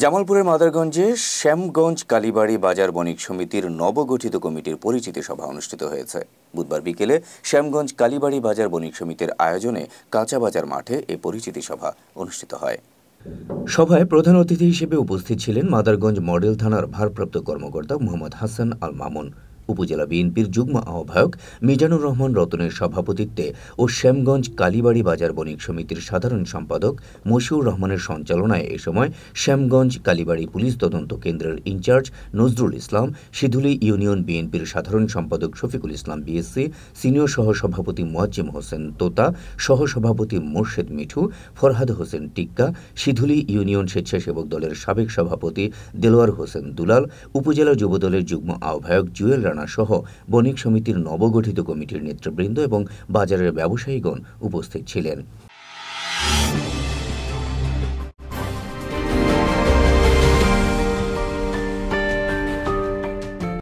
জামালপুরের মাদারগঞ্জে শ্যামগঞ্জ কালীবাড়ি বাজার বণিক সমিতির নবগঠিত কমিটির পরিচিতি সভা অনুষ্ঠিত হয়েছে। বুধবার বিকেলে শ্যামগঞ্জ কালীবাড়ি বাজার বণিক সমিতির আয়োজনে কাঁচা বাজার মাঠে এ পরিচিতি সভা অনুষ্ঠিত হয়। সভায় প্রধান অতিথি হিসেবে উপস্থিত ছিলেন মাদারগঞ্জ মডেল থানার ভারপ্রাপ্ত কর্মকর্তা মোহাম্মদ হাসান আল মামুন, উপজেলা বিএনপির যুগ্ম আহ্বায়ক মিজানুর রহমান রতনের সভাপতিত্বে ও শ্যামগঞ্জ কালীবাড়ি বাজার বণিক সমিতির সাধারণ সম্পাদক মশিউর রহমানের সঞ্চালনায় এ সময় শ্যামগঞ্জ কালীবাড়ি পুলিশ তদন্ত কেন্দ্রের ইনচার্জ নজরুল ইসলাম, সিধুলী ইউনিয়ন বিএনপির সাধারণ সম্পাদক শফিকুল ইসলাম বিএসসি, সিনিয়র সহসভাপতি মোয়াজ্জেম হোসেন তোতা, সহসভাপতি মোর্শেদ মিঠু, ফরহাদ হোসেন টিক্কা, সিধুলী ইউনিয়ন স্বেচ্ছাসেবক দলের সাবেক সভাপতি দেলোয়ার হোসেন দুলাল, উপজেলা যুবদলের যুগ্ম আহ্বায়ক জুয়েল সহ বণিক সমিতির নবগঠিত কমিটির নেতৃবৃন্দ এবং বাজারের ব্যবসায়ীগণ উপস্থিত ছিলেন।